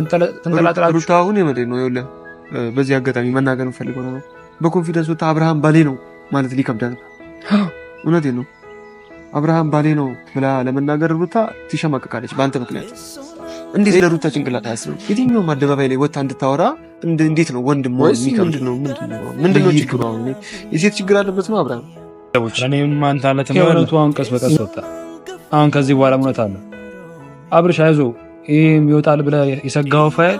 ተንጠላጥላችሁ ሩታ አሁን የመደ ነው ይኸውልህ፣ በዚህ አጋጣሚ መናገር ፈልገው ነው በኮንፊደንስ ወጣ አብርሃም ባሌ ነው ማለት ሊከብዳል። እውነቴን ነው አብርሃም ባሌ ነው ብላ ለመናገር ሩታ ትሸማቀቃለች በአንተ ምክንያት። እንዴት ለሩታ ጭንቅላት አያስብም? የትኛውም አደባባይ ላይ ወጣ እንድታወራ እንዴት ነው ወንድም ወይስ ምንድነው ችግሩ? አሁን የሴት ችግር አለበት ነው አብርሃም? እኔም አንተ አለ ተመረቱ አሁን ቀስ በቀስ ወጣ። አሁን ከዚህ በኋላ እውነት አለ አብርሽ አይዞህ ይሄም ይወጣል ብለህ የሰጋው ፋይል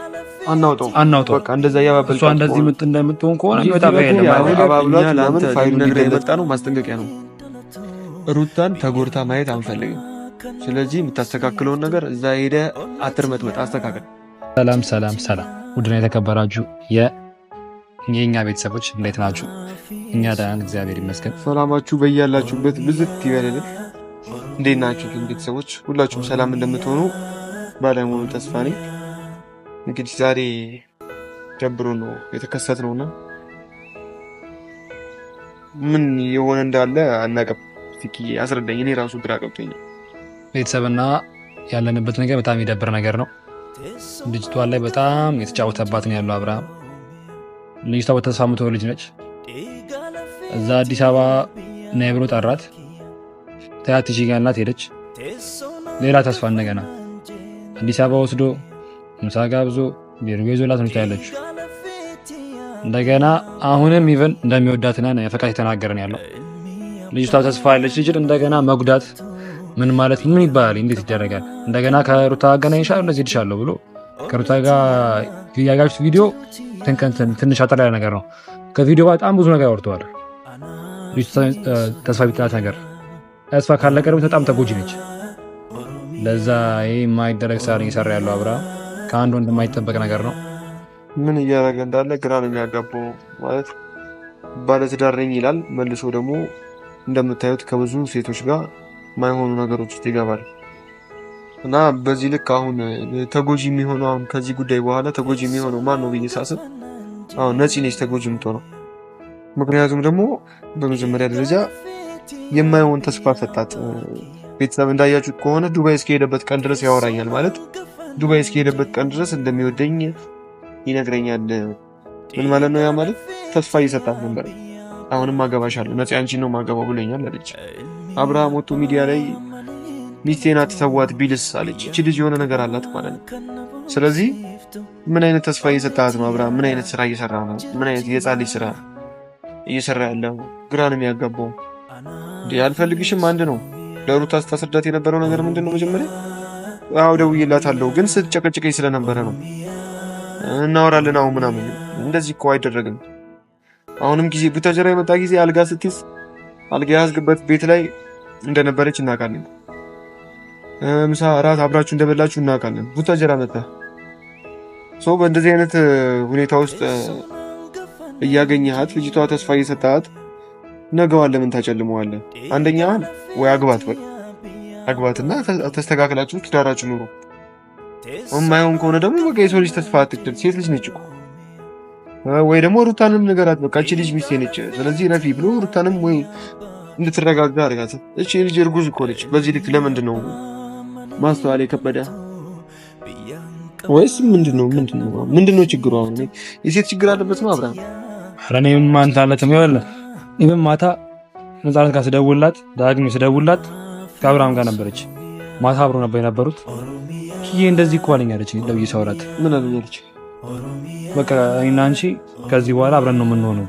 አናውጣው በቃ እንደዛ ያባበልኩ እሷ እንደዚህ እንደምትሆን ከሆነ ይወጣ ፋይል አባብሏት ለምን ፋይሉ ነገር የመጣ ነው ማስጠንቀቂያ ነው። ሩታን ተጎድታ ማየት አንፈልግም። ስለዚህ የምታስተካክለውን ነገር እዛ ሄደ አትርመጥመጥ አስተካክል። ሰላም ውድና የተከበራችሁ የኛ ቤተሰቦች እንዴት ናችሁ? እኛ ደህና ነን እግዚአብሔር ይመስገን። ሰላማችሁ በያላችሁበት ብዝት ይበልልኝ። እንዴት ናችሁ ቤተሰቦች? ሁላችሁም ሰላም እንደምትሆኑ ባለሙሉ ተስፋ ነኝ። እንግዲህ ዛሬ ደብሮ ነው የተከሰተውና ምን የሆነ እንዳለ አናውቅም። እስኪ አስረዳኝ። እኔ ራሱ ግራ ገብቶኝ ቤተሰብና ያለንበት ነገር በጣም የደብር ነገር ነው። ልጅቷ ላይ በጣም የተጫወተባት ነው ያለው አብርሃም። ልጅቷ በተስፋ የምትወልድ ልጅ ነች። እዛ አዲስ አበባ ነይ ብሎ ጠራት። ታያት ይጋላት ሄደች። ሌላ ተስፋ እንደገና አዲስ አበባ ወስዶ ምሳ ጋብዞ ቢሮ ይዞላት ነው ያለችው። እንደገና አሁንም ኢቨን እንደሚወዳትና የፈቃድ የተናገረን ያለው ልጅቷ ተስፋ ያለች ልጅ እንደገና መጉዳት ምን ማለት ምን ይባላል? እንዴት ይደረጋል? እንደገና ከሩታ አገናኝሻለሁ እንደዚህ ይልሻለሁ ብሎ ከሩታ ጋር ያያችሁት ቪዲዮ ትንሽ አጠር ያለ ነገር ነው። ከቪዲዮ በጣም ብዙ ነገር አውርተዋል። ልጅቷ ተስፋ ቢጥላት ነገር ተስፋ ካለቀ ደግሞ በጣም ተጎጂ ነች። ለዛ ይሄ የማይደረግ ስራ እየሰራ ያለው አብርሃም ከአንድ ወንድ የማይጠበቅ ነገር ነው። ምን እያደረገ እንዳለ ግራ ነው የሚያጋባው። ማለት ባለትዳር ነኝ ይላል፣ መልሶ ደግሞ እንደምታዩት ከብዙ ሴቶች ጋር ማይሆኑ ነገሮች ውስጥ ይገባል እና በዚህ ልክ አሁን ተጎጂ የሚሆነው አሁን ከዚህ ጉዳይ በኋላ ተጎጂ የሚሆነው ማን ነው ብዬ ሳስብ አሁን ነፂ ነች ተጎጂ የምትሆነው። ምክንያቱም ደግሞ በመጀመሪያ ደረጃ የማይሆን ተስፋ ሰጣት። ቤተሰብ እንዳያችሁት ከሆነ ዱባይ እስከሄደበት ቀን ድረስ ያወራኛል። ማለት ዱባይ እስከሄደበት ቀን ድረስ እንደሚወደኝ ይነግረኛል። ምን ማለት ነው? ያ ማለት ተስፋ እየሰጣት ነበር። አሁንም አገባሻለሁ ነፂ አንቺን ነው ማገባው ብሎኛል አለች። አብርሃም ወጥቶ ሚዲያ ላይ ሚስቴን አትተዋት ቢልስ አለች። እቺ ልጅ የሆነ ነገር አላት ማለት ነው። ስለዚህ ምን አይነት ተስፋ እየሰጣት ነው አብርሃም? ምን አይነት ስራ እየሰራ ነው? ምን አይነት የህፃን ልጅ ስራ እየሰራ ያለው? ግራ ነው የሚያጋባው። አልፈልግሽም አንድ ነው። ለሩታ ስታስረዳት የነበረው ነገር ምንድን ነው? መጀመሪያ አዎ ደውዬላታለሁ ግን ስትጨቀጭቀኝ ስለነበረ ነው እናወራለን አሁን ምናምን። እንደዚህ እኮ አይደረግም። አሁንም ጊዜ ቡታጀራ የመጣ ጊዜ አልጋ ስትይዝ አልጋ ያዝግበት ቤት ላይ እንደነበረች እናውቃለን። ምሳ እራት አብራችሁ እንደበላችሁ እናውቃለን። ቡታጀራ መጣ ሰው በእንደዚህ አይነት ሁኔታ ውስጥ እያገኘሃት ልጅቷ ተስፋ እየሰጣት ነገዋን ለምን ታጨልመዋለህ? አንደኛ ወይ አግባት በቃ አግባትና ተስተካክላችሁ ትዳራችሁ ኑሩ። የማይሆን ከሆነ ደግሞ በቃ የሰው ልጅ ተስፋ አትግደል። ሴት ልጅ ነች እኮ። ወይ ደግሞ ሩታንም ንገራት በቃ እቺ ልጅ ሚስቴ ነች፣ ስለዚህ ረፊ ብሎ ሩታንም ወይ እንድትረጋጋ አድርጋት። እቺ ልጅ እርጉዝ እኮ ነች። በዚህ ልክ ለምንድን ነው ማስተዋል የከበደ? ወይስ ምንድነው ችግሩ? አሁን የሴት ችግር አለበት ነው አብርሃም? ኧረ እኔም አንተ አለትም ይኸውልህ ኢቨን ማታ ነፃነት ጋር ስደውልላት ዳግም ስደውልላት ከአብርሃም ጋር ነበረች። ማታ አብረው ነበር የነበሩት። ይሄ እንደዚህ እኮ አለኝ አለች። ደውዬ ሳወራት ምን አለች? በቃ እኔና አንቺ ከዚህ በኋላ አብረን ነው የምንሆነው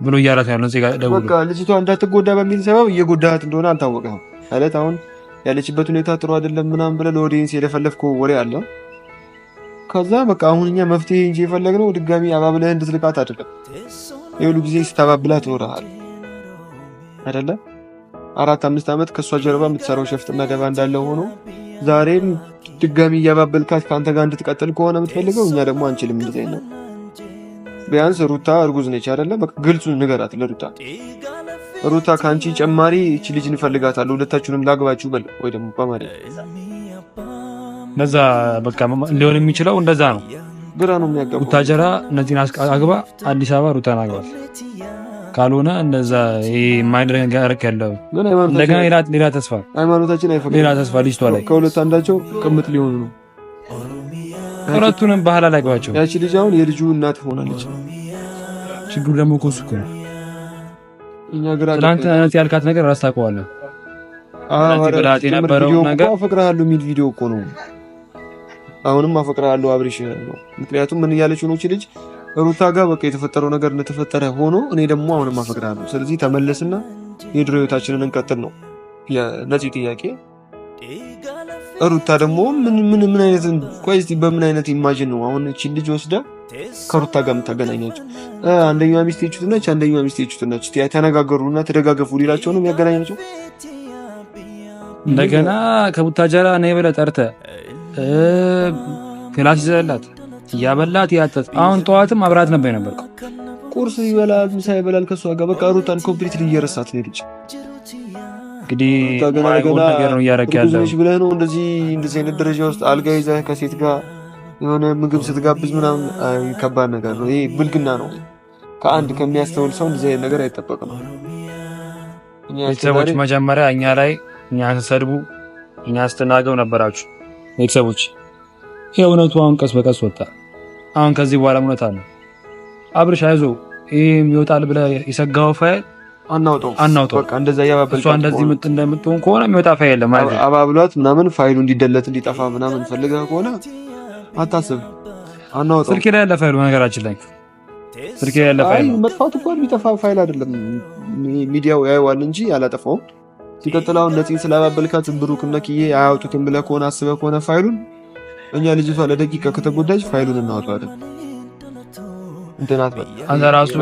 ብሎ እያላት ያለው እዚህ ጋር ደውሎ በቃ ልጅቷ እንዳትጎዳ በሚል ሰበብ እየጎዳት እንደሆነ አልታወቀም ማለት አሁን ያለችበት ሁኔታ ጥሩ አይደለም ምናምን ብለህ ለኦዲየንስ የለፈለፍከው ወሬ አለ። ከዛ በቃ አሁን እኛ መፍትሄ እንጂ የፈለግነው ድጋሚ አባብለህ እንድትልቃት አይደለም። የሁሉ ጊዜ ስታባብላት ኖረሃል አይደለ? 4-5 ዓመት ከሷ ጀርባ የምትሰራው ሸፍጥና ደባ እንዳለ ሆኖ ዛሬም ድጋሚ እያባበልካት ከአንተ ጋር እንድትቀጥል ከሆነ የምትፈልገው እኛ ደግሞ አንችልም። እንደዚህ አይነት ቢያንስ ሩታ እርጉዝ ነች አይደለ? በቃ ግልጹን ንገራት ለሩታ። ሩታ ከአንቺ ጨማሪ እቺ ልጅ እንፈልጋታለሁ ሁለታችሁንም ላግባችሁ በል ወይ ደግሞ በማለት ነዛ በቃ ሊሆን የሚችለው እንደዛ ነው። ግራ ነው የሚያጋባው። ቡታጀራ እነዚህን አግባ፣ አዲስ አበባ ሩታን አግባ። ካልሆነ እንደዛ የማይደረግ ነገር ያለው እንደገና ሌላ ተስፋ ሃይማኖታችን አይፈቅድም። ሌላ ተስፋ ልጅቷ ላይ ከሁለት አንዳቸው ቅምጥ ሊሆኑ ነው። ሁለቱንም ባህል አላገባቸው። ያቺ ልጅ አሁን የልጁ እናት ሆናለች። ችግሩ ደግሞ እኮ እሱ እኮ ነው። ትናንት ያልካት ነገር ራስ ታውቀዋለህ። ብላት የነበረው ነገር አፈቅርሃለሁ የሚል ቪዲዮ እኮ ነው። አሁንም አፈቅርሃለሁ አብርሽ ነው። ምክንያቱም ምን እያለችው ነው እቺ ልጅ ሩታ ጋር በቃ የተፈጠረው ነገር እንደተፈጠረ ሆኖ እኔ ደግሞ አሁንም አፈቅርሃለሁ፣ ስለዚህ ተመለስና የድሮ ህይወታችንን እንቀጥል ነው የነፂ ጥያቄ። ሩታ ደግሞ ምን አይነት ቆይ እስቲ በምን አይነት ኢማጂን ነው አሁን እቺ ልጅ ወስዳ ከሩታ ጋር የምታገናኛቸው? አንደኛዋ ሚስት ይችቱ ነች፣ አንደኛዋ ሚስት ይችቱ ነች። ተነጋገሩና ተደጋገፉ ሊላቸው ነው የሚያገናኛቸው። እንደገና ከቡታጀራ ነይ ብለህ ጠርተህ ክላስ ይዘላት እያበላት ያጠጥ። አሁን ጠዋትም አብራት ነበር የነበርከው። ቁርስ ይበላል፣ ምሳ ይበላል ከሷ ጋር በቃ ሩታን ኮምፕሊትሊ እየረሳት ነው ልጅ። እንግዲህ ነገር ነው እያደረክ ያለው ብለህ ነው እንደዚህ አይነት ደረጃ ውስጥ አልጋ ይዘህ ከሴት ጋር የሆነ ምግብ ስትጋብዝ ምናምን ከባድ ነገር ነው። ይሄ ብልግና ነው። ከአንድ ከሚያስተውል ሰው እንደዚህ አይነት ነገር አይጠበቅም። ቤተሰቦች መጀመሪያ እኛ ላይ እኛ ስትሰድቡ እኛ ስትናገው ነበራችሁ ቤተሰቦች። ይሄ እውነቱ አሁን ቀስ በቀስ ወጣ። አሁን ከዚህ በኋላ እውነት አለ። አብርሽ አይዞህ፣ ይሄ ይወጣል ብለህ የሰጋው ፋይል አናውጣው። በቃ እንደዛ ያባበል እሷ እንደዚህ እንደምትሆን ከሆነ የሚወጣ ፋይል የለም። አባብሏት ምናምን ፋይሉ እንዲደለት እንዲጠፋ ምናምን ፈልገህ ከሆነ አታስብ፣ አናውጣው። ስልኬ ላይ ያለ ፋይሉ ነገራችን ላይ ስልኬ ላይ ያለ ፋይል ነው። መጥፋቱ እኮ የሚጠፋ ፋይል አይደለም፣ ሚዲያው ያየዋል እንጂ ያላጠፋው። ሲቀጥል አሁን ነፂን ስላባበልካት ብሩክ እና ኪዬ አያወጡትም ብለህ ከሆነ አስበህ ከሆነ ፋይሉን እኛ ልጅቷ ለደቂቃ ከተጎዳች ፋይሉን እናወጣዋለን። አንተ ራሱ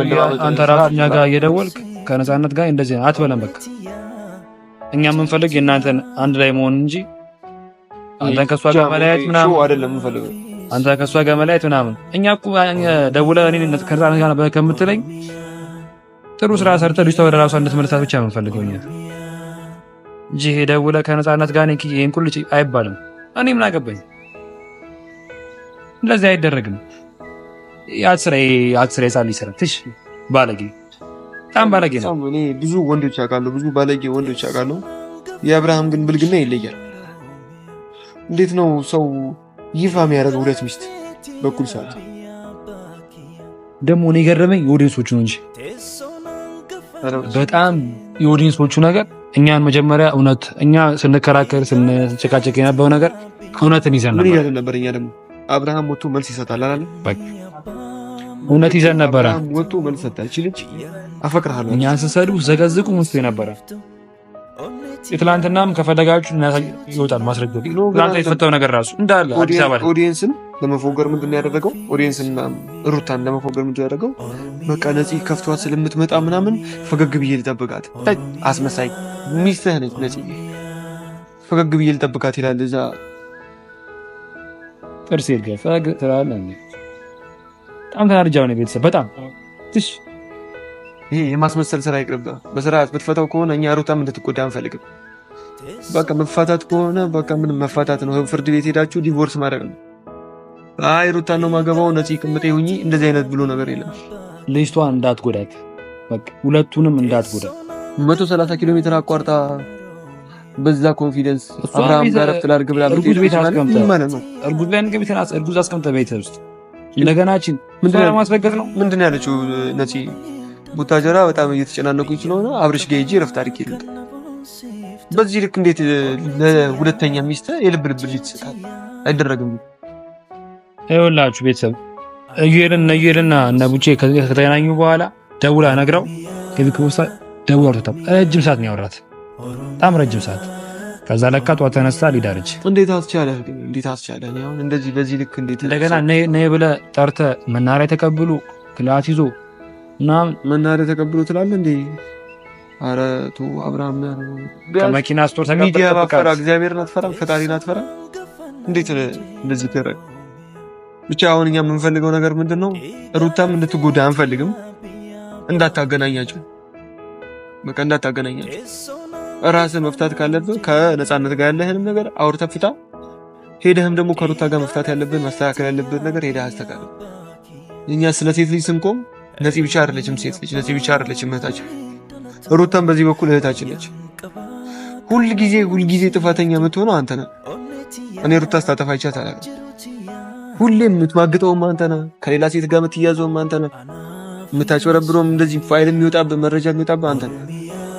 እኛ ጋር እየደወልክ ከነፃነት ጋር እንደዚህ አትበለም። በቃ እኛ የምንፈልግ የእናንተን አንድ ላይ መሆን እንጂ አንተን ከሷ ጋር መለያየት ምናምን አይደለም የምንፈልገው። አንተ ከሷ ጋር መለያየት ምናምን እኛ እኮ ደውለህ እኔ ከነፃነት ጋር ከምትለኝ ጥሩ ስራ ሰርተህ ልጅቷ ወደ ራሷ እንድትመለሳት ብቻ የምንፈልገው እኛ እንጂ ደውለህ ከነፃነት ጋር ይሄን ሁሉ አይባልም። እኔ ምን አገባኝ? እንደዚህ አይደረግም። ያትስራ ይሳል ይሰራ ትሽ ባለጌ በጣም ባለጌ ነው። እኔ ብዙ ወንዶች ያውቃለሁ፣ ብዙ ባለጌ ወንዶች ያውቃለሁ። የአብርሃም ግን ብልግና ይለያል። እንዴት ነው ሰው ይፋ የሚያደርገው ሁለት ሚስት በኩል ሰዓት? ደግሞ እኔ ገረመኝ የኦዲየንሶቹ ነው እንጂ በጣም የኦዲየንሶቹ ነገር እኛን መጀመሪያ እውነት እኛ ስንከራከር ስንጨቃጨቅ የነበረው ነገር እውነትን ይዘን ነበር። ምን ይላል ነበር? እኛ ደግሞ አብርሃም ወጥቶ መልስ ይሰጣል አላለም? እውነት ይዘን ነበረ። ወጥቶ መልስ ሰጣል። እቺ ልጅ አፈቅርሃለሁ እኛን ስሰዱ ዘገዝቁ ሙስቴ ነበረ። የትላንትናም ከፈለጋችሁ ይወጣል ማስረጃ። ትላንት የተፈጠረው ነገር ራሱ እንዳለ አዲስ አበባ ኦዲየንስን ለመፎገር ምንድን ነው ያደረገው? ኦዲየንስና ሩታን ለመፎገር ምንድን ነው ያደረገው? በቃ ነፂ ከፍቷት ስለምትመጣ ምናምን ፈገግ ብዬ ልጠብቃት። አስመሳይ ሚስትህ ነች ነፂ፣ ፈገግ ብዬ ልጠብቃት ይላል። እዛ ጥርስ ይልገፍ ፈገግ ትላለህ። በጣም ተናድጃው ነው ቤተሰብ በጣም ትሽ ይሄ የማስመሰል ስራ ይቅርብህ። በስርዓት ብትፈታው ከሆነ እኛ ሩታም እንድትጎዳ አንፈልግም። በቃ መፋታት ከሆነ በቃ ምንም መፋታት ነው። ፍርድ ቤት ሄዳችሁ ዲቮርስ ማድረግ ነው። አይ ሩታን ነው ማገባው ነፂ ቅምጤ ሁኚ እንደዚህ አይነት ብሎ ነገር የለም። ልጅቷ እንዳትጎዳት በቃ ሁለቱንም እንዳትጎዳ 130 ኪሎ ሜትር አቋርጣ በዛ ኮንፊደንስ አብርሃም ጋር ፍላርግ ብላ እርጉዝ ቤት አስቀምጠ ማለት ነው። እርጉዝ ላይ እንገብ ተናስ እርጉዝ አስቀምጠ ቤት ውስጥ እንደገናችን ምንድነው ማስረገጥ ነው? ምንድነው ያለችው ነፂ? ቡታጀራ በጣም እየተጨናነቁኝ ስለሆነ አብርሽ ጋር ሂጂ ረፍት አድርጌ ልምጣ። በዚህ ልክ እንዴት ለሁለተኛ ሚስት የልብ ልብ ልጅ ትሰጣለህ? አይደረግም። ይኸውላችሁ ቤተሰብ እዩልና እነ ቡቼ ከተገናኙ በኋላ ደውላ ነግራው ከቢክውሳ ደውላ ወጣ። ረጅም ሰዓት ነው ያወራት፣ በጣም ረጅም ሰዓት። ከዛ ለካ ጧት ተነስታ ሊዳርች። እንዴት አስቻለህ? እንዴት አስቻለህ? አሁን እንደዚህ በዚህ ልክ እንዴት እንደገና ነይ ብለህ ጠርተህ መናሪያ ተቀብሎ ክላስ ይዞ ምናምን መናሪያ ተቀብሎ ትላለህ እንዴ? ኧረ ተው አብርሃም፣ ከመኪና ስቶር ተቀብሎ ሚዲያ ባፈራ እግዚአብሔርን አትፈራም? ፈጣሪን አትፈራም? እንዴት እንደዚህ ተረግ? ብቻ አሁን እኛ የምንፈልገው ነገር ምንድነው? ሩታም እንድትጎዳ አንፈልግም። እንዳታገናኛቸው፣ በቃ እንዳታገናኛቸው። ራስን መፍታት ካለብህ ከነፃነት ጋር ያለህንም ነገር አውርተህ ፍታ። ሄደህም ደግሞ ከሩታ ጋር መፍታት ያለብን ማስተካከል ያለብን ነገር ሄደህ አስተካክል። እኛ ስለ ሴት ልጅ ስንቆም ነፂ ብቻ አይደለችም ሴት ልጅ፣ ነፂ ብቻ አይደለችም እህታችን። ሩታም በዚህ በኩል እህታችን ነች። ሁልጊዜ ጥፋተኛ የምትሆነው አንተ ነህ። እኔ ሩታ ስታጠፋ አይቻት አላውቅም። ሁሌም የምትማግጠውም አንተ ነህ። ከሌላ ሴት ጋር የምትያዘውም አንተ ነህ። የምታጭበረብረውም እንደዚህ ፋይል የሚወጣብህ መረጃ የሚወጣብህ አንተ ነህ።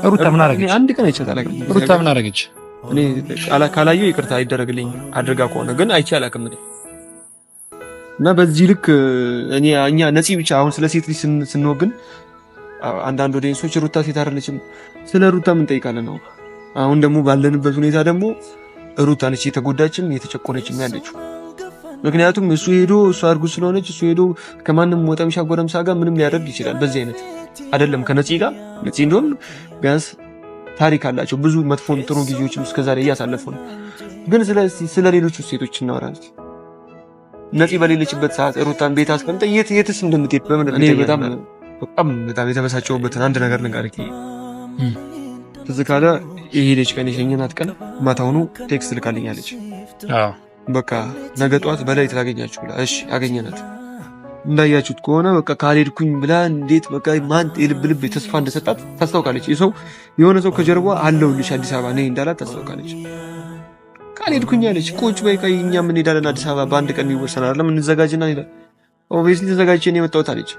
ሩታ ምን አደረገች? አንድ ቀን አይቻት አላውቅም። ሩታ ምን አደረገች? እኔ ካላየሁ ይቅርታ አይደረግልኝ አድርጋ ከሆነ ግን አይቼ አላውቅም። እና በዚህ ልክ እኛ ነፂ ብቻ አሁን ስለ ሴት ልጅ ስንወግን አንዳንድ ኦዲየንሶች ሩታ ሴት አይደለችም ስለ ሩታ ምን ጠይቃለን ነው። አሁን ደግሞ ባለንበት ሁኔታ ደግሞ ሩታ ነች የተጎዳችም የተጨቆነችም ያለችው። ምክንያቱም እሱ ሄዶ እሱ እርጉዝ ስለሆነች እሱ ሄዶ ከማንም ወጠምሻ ጎረምሳ ጋር ምንም ሊያደርግ ይችላል። በዚህ አይነት አይደለም ከነፂ ጋር ነፂ እንደውም ቢያንስ ታሪክ አላቸው ብዙ መጥፎን ጥሩ ጊዜዎችን እስከዛሬ እያሳለፉ ነው። ግን ስለ ሌሎች ሴቶች እናወራለን። ነፂ በሌለችበት ሰዓት ሩታን ቤት አስቀምጠ የትስ እንደምትሄድ በምን እኔ በጣም የተበሳጨሁበትን አንድ ነገር ልንገርህ። ትዝ ካለ የሄደች ቀን የሸኘናት ቀን ማታውኑ ቴክስት ልካልኛለች። በቃ ነገ ጠዋት በላይ ታገኛችሁ ብላ። እሺ አገኘናት። እንዳያችሁት ከሆነ በቃ ካልሄድኩኝ ብላ እንዴት በቃ ማን የልብ ተስፋ እንደሰጣት ታስታውቃለች። የሆነ ሰው ከጀርባ አለውልሽ አዲስ አበባ ነይ እንዳላት ታስታውቃለች። ካልሄድኩኝ አለች። ቁጭ በይ ቀይ እኛ ምን ሄዳለን አዲስ አበባ በአንድ ቀን የሚወሰን አይደለም እንዘጋጅና እንሄዳለን። ኦብቪየስሊ ተዘጋጅቼ ነው የመጣሁት አለች።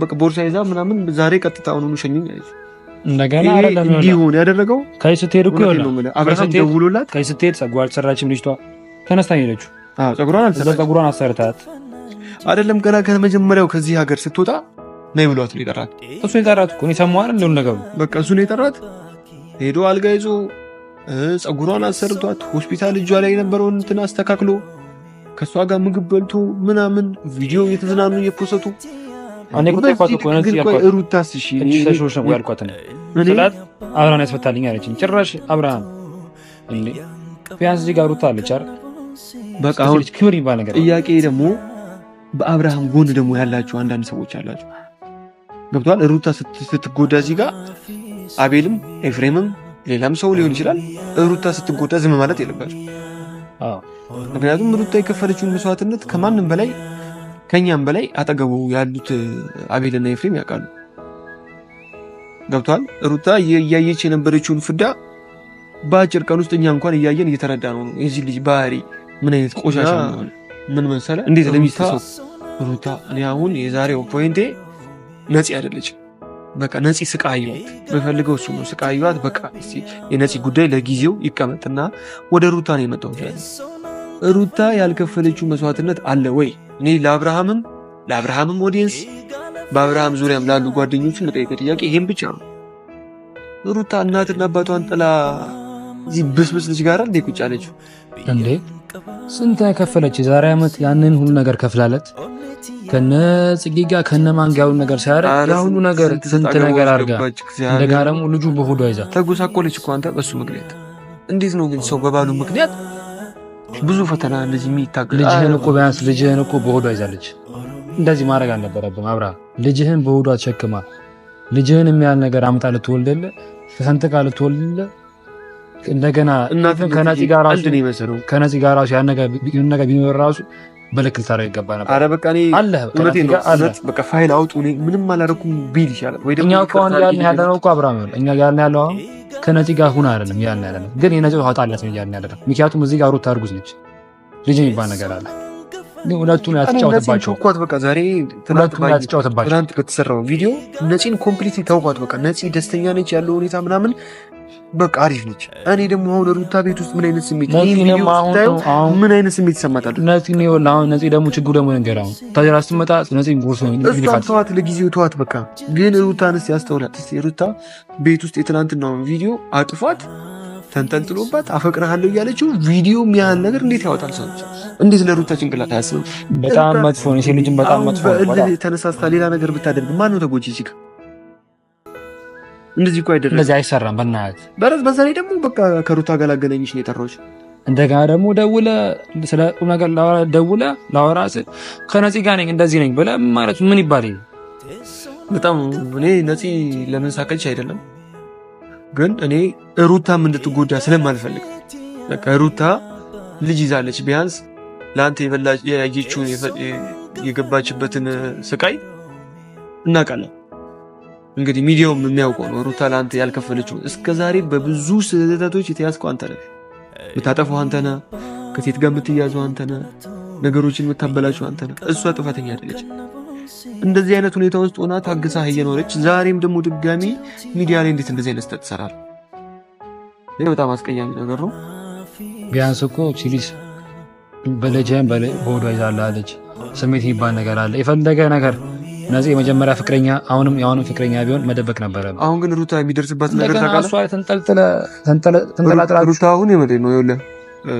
በቃ ቦርሳ ይዛ ምናምን ዛሬ ቀጥታ አሁኑኑ ሸኝኝ አለች። እንደገና አይደለም እንዲሆን ያደረገው ከይስትሄድ እኮ ይሆናል። አብረን ደውሎላት ከይስትሄድ ጸጉሯ አልሰራችም ልጅቷ ተነስታ ሄደችው። ጸጉሯን አሰርታት አይደለም ገና ከመጀመሪያው ከዚህ ሀገር ስትወጣ ነይ ብሏት ነው የጠራት። እሱ የጠራት እኮ ነው ሰማዋል እንደው ነገሩ በቃ እሱ ነው የጠራት። ሄዶ አልጋ ይዞ ጸጉሯን አሰርቷት ሆስፒታል እጇ ላይ የነበረውን እንትን አስተካክሎ ከሷ ጋር ምግብ በልቶ ምናምን ቪዲዮ እየተዝናኑ እየፖሰቱ አንዴ ቁጥር ቋት እኮ ነው ያልኳት። ሩታስ እሺ ተሾሽ ነው ያልኳት ነው ስላት አብራን ያስፈታልኝ አለችኝ። ጭራሽ አብራን እንዴ ቢያንስ እዚህ ጋር ሩታ አለች አይደል? በቃ አሁን ክብር ይባል ነገር ጥያቄ ደግሞ በአብርሃም ጎን ደግሞ ያላችሁ አንዳንድ ሰዎች አላችሁ። ገብቷል። ሩታ ስትጎዳ እዚህ ጋር አቤልም ኤፍሬምም ሌላም ሰው ሊሆን ይችላል። ሩታ ስትጎዳ ዝም ማለት የለባችሁ። ምክንያቱም ሩታ የከፈለችውን መስዋዕትነት ከማንም በላይ ከኛም በላይ አጠገቡ ያሉት አቤልና ኤፍሬም ያውቃሉ። ገብቷል። ሩታ እያየች የነበረችውን ፍዳ በአጭር ቀን ውስጥ እኛ እንኳን እያየን እየተረዳ ነው። የዚህ ልጅ ባህሪ ምን አይነት ቆሻሻ ነው። ምን መሰለ እንዴት ለሚስተሰው ሩታ እኔ አሁን የዛሬው ፖይንቴ ነፂ አይደለችም። በቃ ነፂ ስቃይዋት በፈልገው እሱ ነው ስቃይዋት። በቃ የነፂ ጉዳይ ለጊዜው ይቀመጥና ወደ ሩታ ነው የመጣው። ሩታ ያልከፈለችው መስዋዕትነት አለ ወይ? እኔ ለአብርሃምም ኦዲየንስ በአብርሃም ዙሪያም ላሉ ጓደኞችን ለጠየቀ ጥያቄ ይሄን ብቻ ነው። ሩታ እናትና አባቷን ጥላ እዚህ ብስብስ ልጅ ጋር እንዴ ቁጭ አለችው እንዴ? ስንት ከፈለች? የዛሬ ዓመት ያንን ሁሉ ነገር ከፍላለት ከነ ጽጌ ጋር ከነ ማንጋውን ነገር ሲያደርግ ያ ሁሉ ነገር ስንት ነገር አድርጋ እንደገና ደግሞ ልጁ በሆዷ ይዛ ተጎሳቆለች እኮ አንተ። በሱ ምክንያት እንዴት ነው ግን ሰው በባሉ ምክንያት ብዙ ፈተና እንደዚህ የሚታገል? ልጅህን እኮ ቢያንስ ልጅህን እኮ በሆዷ ይዛለች። እንደዚህ ማድረግ አልነበረብም አብርሃም። ልጅህን በሆዷ ተሸክማ ልጅህን የሚያል ነገር አምጣ ልትወልደለ ተሰንጥቃ ልትወልደለ እንደገና ከነፂ ጋር ራሱ ያን ነገር ቢኖር ራሱ በልክ ልታረግ ይገባ ነበር። አረ በቃ እኔ እውነቴን ነው በቃ ፋይል አውጡ እኔ ምንም አላደረኩም ቢል ይሻላል ወይ ደግሞ እኛ እኮ አሁን ያለነው እኮ አብርሃም ነው። እኛ ያለው አሁን ከነፂ ጋር ሁን አይደለም ያለነው ግን የነፂ ሀጣላት ነው ያለነው። ምክንያቱም እዚህ ጋር ሩታ እርጉዝ ነች። ልጅ የሚባል ነገር አለ። ግን ሁለቱን ያስጫወተባቸው እኮ በቃ ዛሬ ትናንት በተሰራው ቪዲዮ ነፂን ኮምፕሊትሊ ታውቋት። በቃ ነፂ ደስተኛ ነች ያለው ሁኔታ ምናምን በቃ አሪፍ ነች። እኔ ደግሞ አሁን ሩታ ቤት ውስጥ ምን አይነት ስሜት ምን አይነት ስሜት ይሰማታል? ነፂ ደግሞ ችግሩ ደግሞ ነገር አሁን ታዲያ ስትመጣ ነፂ ጎርሶ ተዋት፣ ለጊዜው ተዋት በቃ። ግን ሩታንስ ያስተውላት እስቲ። ሩታ ቤት ውስጥ የትናንትናውን ቪዲዮ አጥፏት ተንጠልጥሎባት አፈቅርሃለሁ እያለችው ቪዲዮ የሚያህል ነገር እንዴት ያወጣል? ሰው እንዴት ለሩታ ጭንቅላት አያስብም? በጣም መጥፎ ነው። የሴት ልጅም በጣም መጥፎ ነው። ተነሳስታ ሌላ ነገር ብታደርግ ማን ነው ተጎጂ? እዚህ ጋር እንደዚህ እኮ አይደረግም። እንደዚህ አይሰራም። በእናትህ በዛ ላይ ደግሞ በቃ ከሩታ ጋር ላገናኝሽ ነው የጠራሁሽ። እንደገና ደግሞ ስለ ቁም ነገር ላወራ ስል ከነፂ ጋር ነኝ እንደዚህ ነኝ ብለህ ማለት ምን ይባላል? በጣም እኔ ነፂ ለምን ሳቀች አይደለም ግን እኔ ሩታም እንድትጎዳ ስለማልፈልግ በቃ ሩታ ልጅ ይዛለች። ቢያንስ ለአንተ ያየችውን የገባችበትን ስቃይ እናውቃለን። እንግዲህ ሚዲያውም የሚያውቀው ነው። ሩታ ለአንተ ያልከፈለችው እስከዛሬ በብዙ ስህተቶች የተያዝከው አንተ ነህ። የምታጠፋው አንተ ነህ። ከሴት ጋር የምትያዘው አንተ ነህ። ነገሮችን የምታበላቸው አንተ ነህ። እሷ ጥፋተኛ አይደለች። እንደዚህ አይነት ሁኔታ ውስጥ ሆና ታግሳ እየኖረች ዛሬም ደግሞ ድጋሚ ሚዲያ ላይ እንዴት እንደዚህ አይነት ተሰራል? ይሄ በጣም አስቀያሚ ነገር ነው። ቢያንስ እኮ ቺሊስ በለጀን በሆዷ ይዛላለች። ስሜት የሚባል ነገር አለ። የፈለገ ነገር እነዚህ የመጀመሪያ ፍቅረኛ አሁንም ፍቅረኛ ቢሆን መደበቅ ነበረ። አሁን ግን ሩታ የሚደርስበት ነገር ታውቃለህ። ተንጠለጥላ ሩታ አሁን የምልህ ነው። ይኸውልህ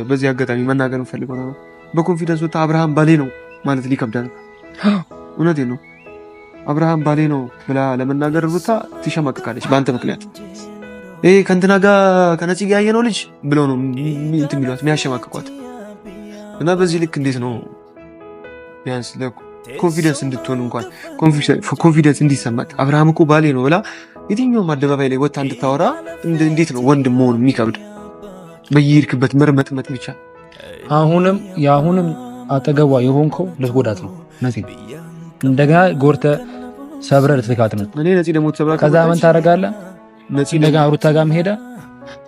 በዚህ አጋጣሚ መናገር የምፈልገው ነው በኮንፊደንስ ወጣ አብርሃም ባሌ ነው ማለት ሊከብዳል። እውነቴን ነው። አብርሃም ባሌ ነው ብላ ለመናገር ሩታ ትሸማቀቃለች በአንተ ምክንያት። ይሄ ከእንትና ጋር ከነፂ ጋር ያየነው ልጅ ብለው ነው እንትን የሚሏት የሚያሸማቅቋት። እና በዚህ ልክ እንዴት ነው ቢያንስ ኮንፊደንስ እንድትሆን እንኳን ኮንፊደንስ እንዲሰማት አብርሃም እኮ ባሌ ነው ብላ የትኛውም አደባባይ ላይ ወጣ እንድታወራ እንዴት ነው ወንድ መሆን የሚከብድ? በየሄድክበት መርመጥመጥ ብቻ። አሁንም አጠገቧ የሆንከው ልትጎዳት ነው። ነፂ እንደገና ጎርተህ ሰብረህ ልትልካት ነው። እኔ ነፂ ደግሞ ተሰብራ ከዛ ምን ታደርጋለህ? ነፂ እንደገና ሩታ ጋርም ሄዳ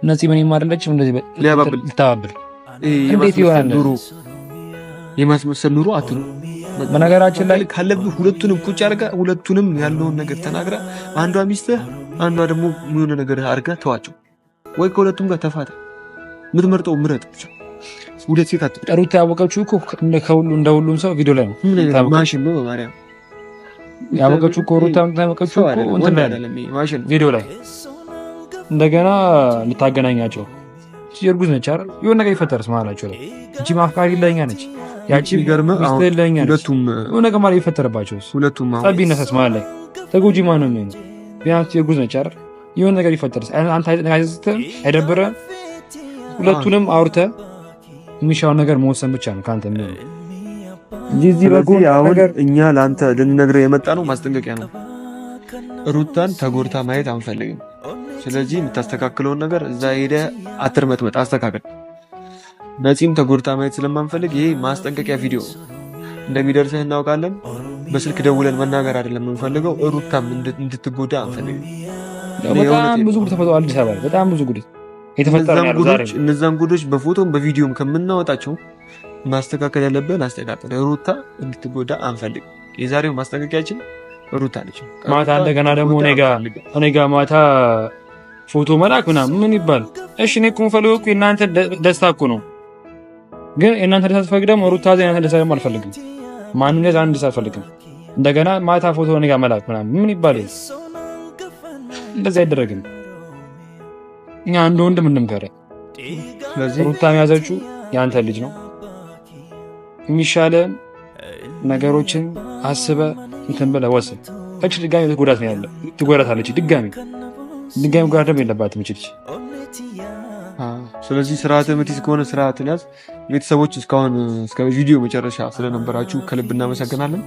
ነፂ ምንም አይደለችም እንደዚህ ልታባብል እንዴት ይሆናል? ኑሮ የማስመሰል ኑሮ አትኑ። በነገራችን ላይ ካለብህ ሁለቱንም ቁጭ አድርገህ ሁለቱንም ያለውን ነገር ተናግረህ አንዷ ሚስትህ አንዷ ደግሞ የሆነ ነገር አድርገህ ተዋቸው፣ ወይ ከሁለቱም ጋር ተፋታ። የምትመርጠው ምረጥ ብቻ። ሁለት ሴት አትጠሩ። ሩታ ያወቀችው እኮ እንደ ሁሉም ሰው ቪዲዮ ላይ ነው። ማሽን ነው በማርያም ያወቀችው እኮ ሩታ ያወቀችው እኮ እንትን ላይ ማሽን ቪዲዮ ላይ እንደገና ልታገናኛቸው እርጉዝ ነች አይደል? የሆነ ነገር ይፈጠርስ መሀላቸው ላይ እቺ ማፍቃሪ ለኛ ነች ያቺ ለኛ ሁለቱም የሆነ ነገር ማለት ይፈጠርባቸው ሁለቱም ጠብ ይነሳስ መሀል ላይ ተጎጂ ማን ነው የሚሆነው? ቢያንስ እርጉዝ ነች አይደል? የሆነ ነገር ይፈጠርስ አንተ አይደብርህም? ሁለቱንም አውርተህ የሚሻውን ነገር መወሰን ብቻ ነው ካንተ የሚሆነው። እዚህ በኩል አሁን እኛ ለአንተ ልንነግርህ የመጣ ነው ማስጠንቀቂያ ነው። ሩታን ተጎድታ ማየት አንፈልግም። ስለዚህ የምታስተካክለውን ነገር እዛ ሄደህ አትርመጥመጥ፣ አስተካክል። ነፂም ተጎድታ ማየት ስለማንፈልግ ይሄ ማስጠንቀቂያ ቪዲዮ እንደሚደርስህ እናውቃለን። በስልክ ደውለን መናገር አይደለም የምንፈልገው። ሩታም እንድትጎዳ አንፈልግም። በጣም ብዙ ጉድ ተፈጥሯል አዲስ አበባ ላይ በጣም ብዙ ጉድ የተፈጠረ ነው ዛሬ። እነዛን ጉዶች በፎቶም በቪዲዮም ከምናወጣቸው ማስተካከል ያለብን አስተካክል። ሩታ እንድትጎዳ አንፈልግም። የዛሬው ማስጠንቀቂያችን ሩታ ነች። ማታ እንደገና ደግሞ እኔ ጋ ማታ ፎቶ መላክ ምናምን ምን ይባል? እሺ እኔ እኮ የምፈልገው እኮ የእናንተ ደስታ እኮ ነው። ግን የእናንተ ደስታ ስትፈልግ ደግሞ ሩታ የእናንተ ደስታ ደግሞ አልፈልግም። ማንም ላይ አንድ ደስታ አልፈልግም። እንደገና ማታ ፎቶ እኔ ጋ መላክ ምናምን ምን ይባል? እንደዚህ አይደረግም። እኛ አንድ ወንድም እንምከረህ። ስለዚህ ሩታ ያዘችው የአንተ ልጅ ነው። የሚሻለን ነገሮችን አስበህ እንትን ብለህ ወስን። እቺ ድጋሚ ልትጎዳት ነው ያለው። ትጎዳታለች ድጋሚ ጉዳት ደግሞ የለባትም እቺ ልጅ። ስለዚህ ስርዓት የምትይዝ ከሆነ ስርዓትን ያዝ። ቤተሰቦች እስካሁን እስከ ቪዲዮ መጨረሻ ስለነበራችሁ ከልብ እናመሰግናለን።